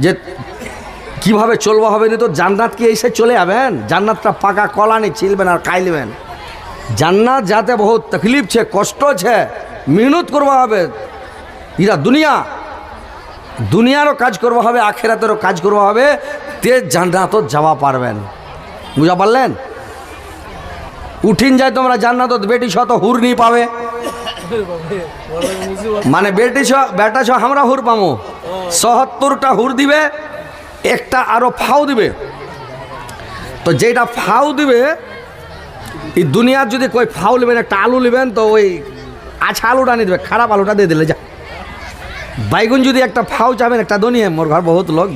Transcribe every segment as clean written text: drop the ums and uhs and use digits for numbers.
যে কিভাবে চলবো হবে না, তো জান্নাত কি এসে চলে যাবেন? জান্নাতটা পাকা কলানি ছিলবেন আর খাইলেবেন। জান্নাত যাতে বহুত তকলিফ ছে, কষ্ট ছে, মেহনত করবা হবে। ইরা দুনিয়ারও কাজ করবা হবে, আখেরাতেরও কাজ করবা হবে, তে জান্নাতত যাওয়া পারবেন। বুঝা পারলেন? উঠিন যায় তোমরা জান্নাতত, বেটি ছ তো হুর নি পাবে, মানে বেটি ছ বেটা ছ আমরা হুর পামো। ৭৭টা হুর দিবে, একটা আরো ফাও দিবে। তো যেটা ফাও দিবে, এই দুনিয়ার যদি কই ফাও নেবেন, একটা আলু নেবেন, তো ওই আচ্ছা আলুটা নিয়ে দেবে, খারাপ আলুটা দিয়ে দিলে যা। বাইগুন যদি একটা ফাও চাবেন, একটা দনিয়ে মোর ঘর বহুত লোক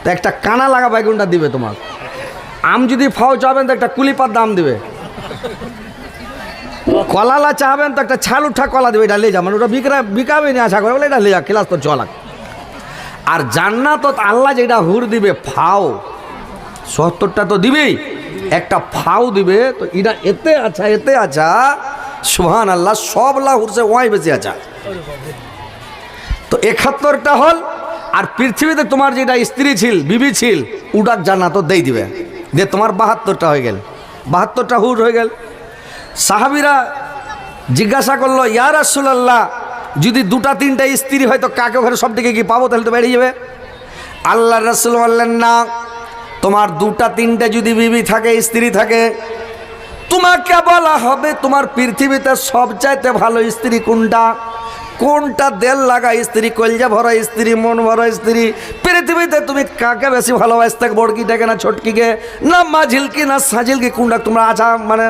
তো একটা কানা লাগা বাইগুনটা দিবে তোমার। আম যদি ফাও চাবেন তো একটা কুলিপাত দাম দিবে। কলালা চাবেন তো একটা ছাল উঠা কলা দিবে, এটা লে যা, মানে ওটা বিকাবে নি আশা করে বলে এটা লে যা, ক্লাস তো চলাক। আর জান্নাত আল্লাহ যেটা হুর দিবে ফাও, ৭০টা তো দিবেই, একটা ফাও দিবে। তো এটা এতে আচ্ছা সুবহান আল্লাহ, সব লা হুরছে ওয়াই বেশি আচ্ছা। তো ৭১টা হল। আর পৃথিবীতে তোমার যেটা স্ত্রী ছিল, বিবি ছিল, উডাক জান্নাত দেই দিবে, যে তোমার ৭২টা হয়ে গেল, ৭২টা হুর হয়ে গেল। সাহাবীরা জিজ্ঞাসা করলো, ইয়া রাসূলুল্লাহ, যদি ২টা-৩টা স্ত্রী হয় তো কাকে ঘরে সব দিকে কি পাবো, তাহলে তো বেরিয়ে যাবে। আল্লাহর রাসূল বললেন, না, তোমার ২টা-৩টা যদি বিবি থাকে, স্ত্রী থাকে, তোমাকে বলা হবে তোমার পৃথিবীতে সবচাইতে ভালো স্ত্রী কোনটা, কোনটা দেল লাগা স্ত্রী, কলজা ভরা স্ত্রী, মন ভরা স্ত্রী, পৃথিবীতে তুমি কাকে বেশি ভালোবাসতে, বড়কিটাকে না ছোটকিকে, না মাঝিলকি না সাজিলকি, কোনটা তোমরা আচ্ছা মানে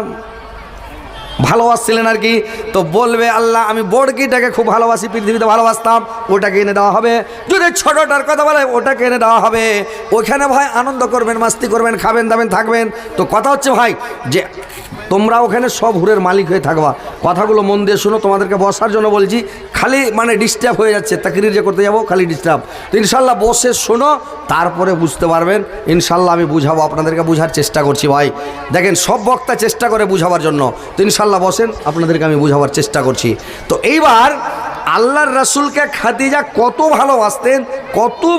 ভালোবাসছিলেন আর কি। তো বলবে, আল্লাহ আমি বড়কিটাকে খুব ভালোবাসি, পৃথিবীতে ভালোবাসতাম, ওটাকে এনে দেওয়া হবে। যদি ছোটটার কথা বলে, ওটাকে এনে দেওয়া হবে। ওখানে ভাই আনন্দ করবেন, মাস্তি করবেন, খাবেন দাবেন, থাকবেন। তো কথা হচ্ছে ভাই, যে তোমরা ওখানে সব হুরের মালিক হয়ে থাকবা। কথাগুলো মন দিয়ে শুনো, তোমাদেরকে বসার জন্য বলছি, খালি মানে ডিস্টার্ব হয়ে যাচ্ছে, তাকরির যে করতে যাবো খালি ডিস্টার্ব। তো ইনশাল্লাহ বসে শোনো, তারপরে বুঝতে পারবেন। ইনশাল্লাহ আমি বুঝাবো, আপনাদেরকে বুঝার চেষ্টা করছি ভাই। দেখেন সব বক্তা চেষ্টা করে বুঝাবার জন্য, তো ইনশাল্লাহ বসেন, আপনাদেরকে আমি বুঝাবার চেষ্টা করছি। তো এইবার আল্লাহর রাসূলকে খাদিজা কত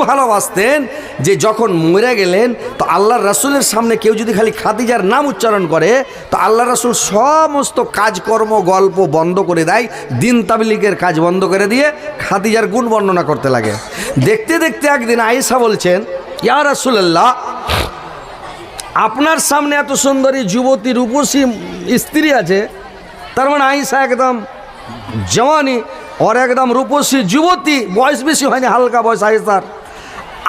ভালোবাসতেন, যে যখন মরে গেলেন, তো আল্লাহর রাসূলের সামনে কেউ যদি খালি খাদিজার নাম উচ্চারণ করে, তো আল্লাহর রাসূল সমস্ত কাজকর্ম গল্প বন্ধ করে দেয়, দিন তাবলীগের কাজ বন্ধ করে দিয়ে খাদিজার গুণ বর্ণনা করতে লাগে। দেখতে দেখতে একদিন আয়েশা বলছেন, ইয়া রাসূলুল্লাহ, আপনার সামনে এত সুন্দরী যুবতী রূপসী স্ত্রী আছে, তার মানে আয়েশা একদম জওয়ানি, और एकदम रूपसी যুবতী, বয়স বেশি হয়নি, হালকা বয়স আয়েশার।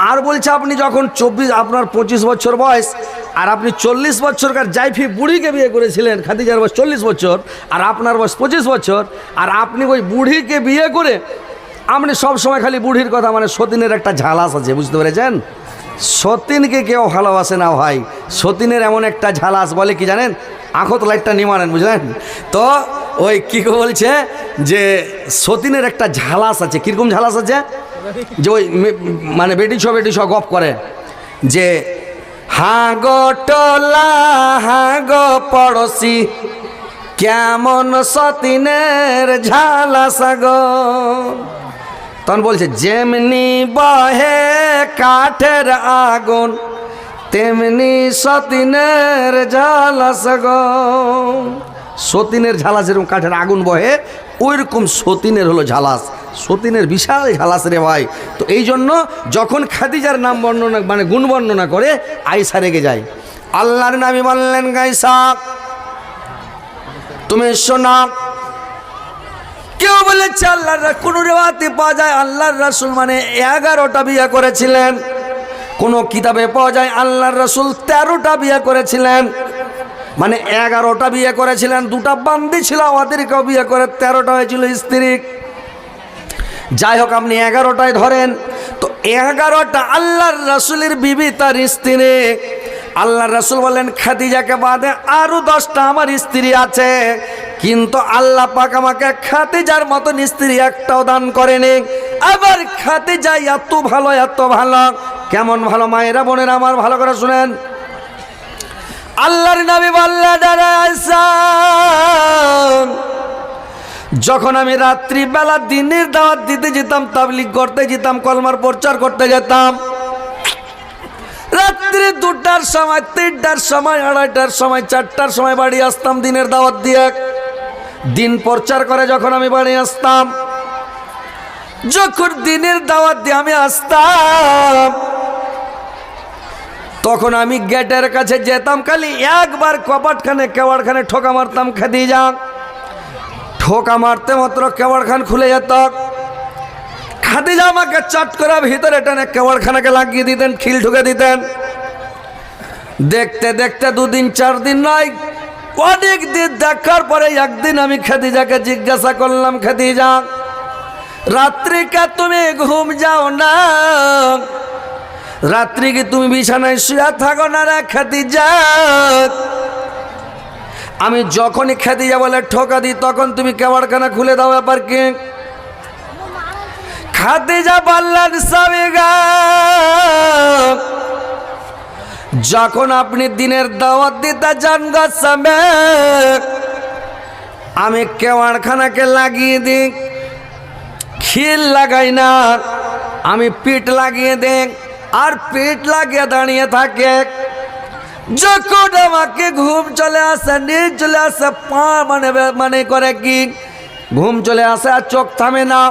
আর বলছে আপনি যখন 24 আপনার 25 বছর বয়স, আর আপনি 40 বছরকার জাইফি বুড়িকে বিয়ে করেছিলেন, খাদিজার বয়স 40 বছর আর আপনার বয়স 25 বছর, আর আপনি ওই বুড়িকে বিয়ে করে আপনি সব সময় খালি বুড়ির কথা, মানে সতীনের একটা ঝালাস আছে, বুঝতে পেরেছেন? সতীনকে কেউ ভালোবাসে না ভাই, সতীনের এমন একটা ঝালাস, বলে কি জানেন, আঁখত লাইটটা নিয়ে মারেন, বুঝলেন তো? ওই কি বলছে যে সতীনের একটা ঝালাস আছে। কিরকম ঝালাস আছে? যে ওই মানে বেটি ছ গপ করে, যে হ্যাঁ গো টোলা, হ্যাঁ গো পড়োশি, কেমন সতীনের ঝালাস গো। তখন বলছে, যেমনি বহে কাঠের আগুন, তেমনি সতীনের ঝালাস গো। সতীনের ঝালাস এরকম কাঠের আগুন বহে, ওইরকম সতীনের হলো ঝালাস, সতীনের বিশাল ঝালাস রে ভাই। তো এই জন্য যখন খাদিজার নাম বর্ণনা মানে গুণ বর্ণনা করে, আয়েশা রেগে যায়। আল্লাহর নবী বললেন, আয়েশা তুমি শোনা। কেউ বলেছে আল্লাহর কোন রিওয়ায়াতে পাওয়া যায় আল্লাহর রাসূল মানে 11টা বিয়ে করেছিলেন, কোন কিতাবে পাওয়া যায় আল্লাহর রাসূল 13টা বিয়ে করেছিলেন, মানে 11টা বিয়ে করেছিলেন, 2টা বান্দি ছিল, ওদেরকেও বিয়ে করে 13টা হয়েছিল স্ত্রী। যাই হোক আপনি 11টায় ধরেন, তো 11টা আল্লাহর রাসূলের বিবি, তার স্ত্রী। আল্লাহর রাসূল বলেন, খাদিজাকে বাদে আরো 10টা আমার স্ত্রী আছে, কিন্তু আল্লাহ পাক আমাকে খাদিজার মতন স্ত্রী একটাও দান করেনি। আবার খাদিজা এত ভালো, কেমন ভালো মায়েরা বোনেরা আমার ভালো করে শুনেন। আল্লাহর নবী বললেন, আয়েশা যখন আমি রাত্রিবেলা দিনের দাওয়াত দিতে যেতাম, তাবলীগ করতে যেতাম, কলমার প্রচার করতে যেতাম, রাত্রি 2টার সময়, 3টার সময়, 2:30টার সময়, 4টার সময় বাড়ি আসতাম দিনের দাওয়াত দিয়ে। দিন প্রচার করে যখন আমি বাড়ি আসতাম, যখন দিনের দাওয়াত দিয়ে আমি আসতাম, তখন আমি গেটের কাছে যেতাম, খালি একবার কপাটখানে কেওয়াড়খানে ঠোকা মারতাম। খাদিজা ঠোকা মারতে মাত্র কেওয়াড়খান খুলে যেত। খাদিজা আমাকে চট করে ভিতরে টেনে কেওয়াড়খানাকে লাগিয়ে দিতেন, খিল ঢুকে দিতেন। দেখতে দেখতে 2 দিন 4 দিন নয়, অনেক দিন দেখার পরে একদিন আমি খাদিজাকে জিজ্ঞাসা করলাম, খাদিজা রাত্রি কা তুমি ঘুম যাও না? রাত্রি কি তুমি বিছানায় শুয়ে থাকো না রে খাদিজা? আমি যখনই খাদিজা বলে ঠোকা দিই, তখন তুমি কেওয়াড়খানা খুলে দাও, ব্যাপার কি? খাদিজা বললেন, স্বামী গো, যখন আপনি দিনের দাওয়াত দিতে যান গো স্বামী, আমি কেওয়াড়খানাকে লাগিয়ে দিই, খিল লাগাই না, আমি পিঠ লাগিয়ে দিই, আর পিঠ লাগিয়ে দাঁড়িয়ে থাকে। যখন আমাকে ঘুম চলে আসে, নিজ চলে আসে, পা মানে করে কি ঘুম চলে আসে আর চোখ থামে না,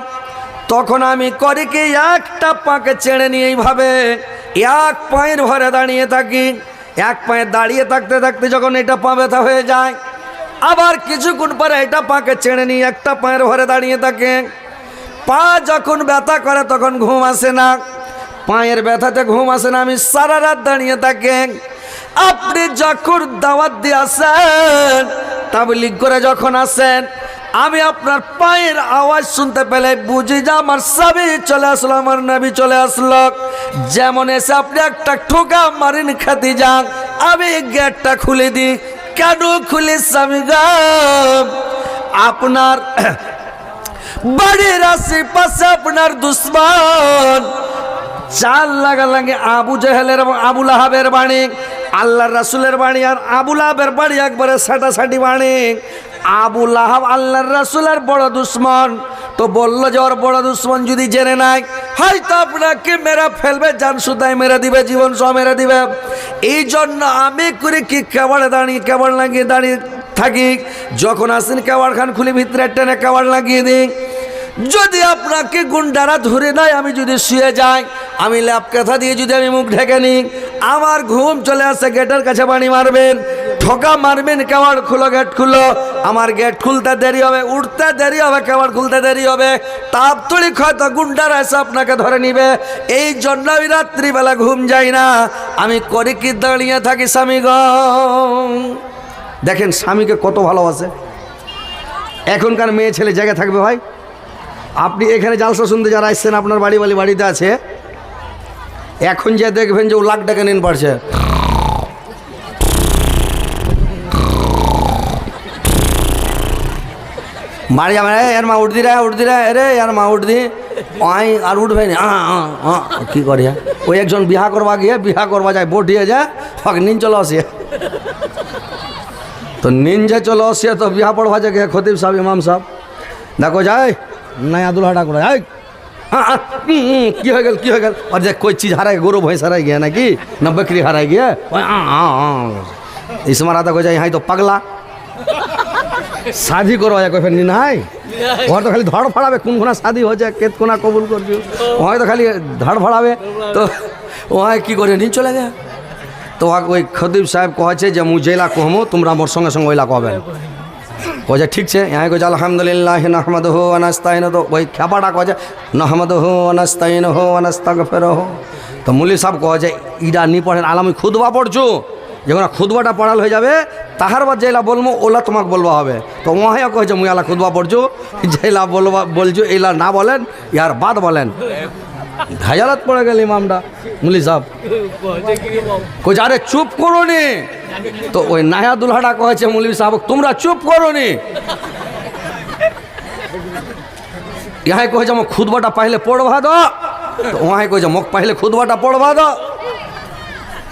তখন আমি করি কি একটা পাকে ছেড়ে নিয়ে এইভাবে এক পায়ের ভরে দাঁড়িয়ে থাকি। এক পায়ে দাঁড়িয়ে থাকতে থাকতে যখন এটা পা ব্যথা হয়ে যায়, আবার কিছুক্ষণ পরে এটা পাকে ছেড়ে নিয়ে একটা পায়ের ভরে দাঁড়িয়ে থাকে। পা যখন ব্যথা করে তখন ঘুম আসে না, পায়ের ব্যথাতে ঘুম আসে না, আমি সারা রাত দাঁড়িয়ে থাকি। আপনি যখন দাওয়াত দিয়ে আসেন, তাবলীগ করে যখন আসেন, আমি আপনার পায়ের আওয়াজ শুনতে পেলে বুঝি যে আমার স্বামী চলে আসলো, আমার নবী চলে আসলো। যেমন এসে আপনি একটা ঠোকা মারেন খাদিজা, আমি গেটটা খুলে দিই। কেন খুলি স্বামী গো? আপনার বাড়ির আশেপাশে আপনার দুশ্মন চাল লাগালাগি আবু জেহেলের এবং আবু লাহাবের বাণী, আল্লাহর রাসূলের বাণী আর আবু লাহাবের বাণী একবারে সাটাসাটি বাণী। আবু লাহাব আল্লাহর রাসূলের বড় দুশ্মন, তো বলল যে ওর বড় দুশ্মন যদি জেনে নাই, হয়তো আপনাকে মেরা ফেলবে, জান সুতায় মেরে দিবে, জীবন সহ মেরে দিবে। এই জন্য আমি করে কি কেওয়াড়ে দাঁড়িয়ে কেওয়াড় লাগিয়ে দাঁড়িয়ে থাকি। যখন আসেন কেওয়াড়খান খুলে ভিতরে টেনে কেওয়াড় লাগিয়ে দিই। যদি আপনাকে গুন্ডারা ধরে নেয়, আমি যদি শুয়ে যাই, আমি ল্যাপ কাঁথা দিয়ে যদি আমি মুখ ঢেকে নিই, আমার ঘুম চলে আসে, গেটের কাছে বাড়ি মারবেন, ঠোকা মারবেন, কেওয়াড় খুলো, গেট খুলো। আমার গেট খুলতে দেরি হবে, উঠতে দেরি হবে, কেওয়াড় খুলতে দেরি হবে, তাড়াতাড়ি হয়তো গুন্ডারা এসে আপনাকে ধরে নিবে। এই জন্য আমি রাত্রিবেলা ঘুম যাই না, আমি করি কি দাঁড়িয়ে থাকি। স্বামী গো, দেখেন স্বামীকে কত ভালোবাসে। এখনকার মেয়ে ছেলে জায়গা থাকবে ভাই? আপনি এখানে জালসা শুনতে যারা আসছেন, আপনার বাড়িতে আছে, এখন যে দেখবেন যে ও লাখ টাকা নিন পারছে, বাড়ি যাবে এর মা উঠদি রে রে এর মা উঠদি আর উঠবে না কি করে। ওই একজন বিহা করবা যায়, বটিয়ে যায়, নিন চলো আসিয়া, তো নিন যে চলো আসিয়া, তো বিহা পড়বা যায় খতিব সাহেব, ইমাম সাহেব, দেখো যায় নয়া দুলহাটা করে কি হয়ে গেল और যে कोई चीज हारा गरु भैंस हारा गया ना कि ना बकरी हारा गया, इस मारा तो जाए यहाँ तो पगला शादी करो कोई फिर निनाई वहाँ तो खाली धड़ फड़ावे, कौन कोना शादी हो जाए, केत कोना कबूल कर दियो, वहाँ तो खाली धड़ फड़ावे, तो वहाँ की करे नहीं चले गया। तो वहाँ कोई खतीब साहब कहे जे मुझे जेला कहमो तुमरा मोर संगे संगे ओइला कहबे, कहे ठीक है। यहाँ कहे अल्हम्दुलिल्लाह नहमदुहु व नस्ताइनुहु, तो वही ख्यापाटा कहे नहमदुहु व नस्ताइनुहु व नस्तगफिरुहु। तो मुल्ली साहब कहे इडा नहीं पढ़ेन, आलामी खुदबा पढ़छो, যখন খুদবাটা পড়াল হয়ে যাবে তাহার বাদ যেলা বলবো ওলা তোমাকে বলবা হবে। তো ওয়াহে কয়েছে মুই আলা খুদবা পড়ছো, যেলা বলছো এলা না বলেন, ইয়ার বাদ বলেন। হাজারাত পড়ে গেল ইমামটা, মুলি সাহেব কইছে আরে চুপ করো নি। তো ওই নায়া দুলহাটা কয়েছে মুলি সাহেব তোমরা চুপ করো নি। ইহাই কয়েছে মোক খুদবাটা পাইলে পড়বা দো, তো ওয়াহে কয়েছে মোক পাইলে খুদবাটা পড়বা দো।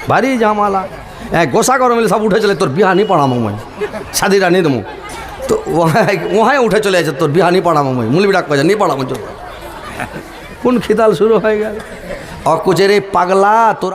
ভারী জামালা গোসা করো মিলে সব উঠে চলে, তোর বিহা নি পড়ামো, মই শাদিটা নি দেবো। তো ওহায় উঠে চলে যাচ্ছে তোর বিহা নি পড়ামো মই মুলবি ডাক পাই নি পড়ামো কোন খিতাল শুরু হয়ে গেল অকুচের এই পাগলা তোর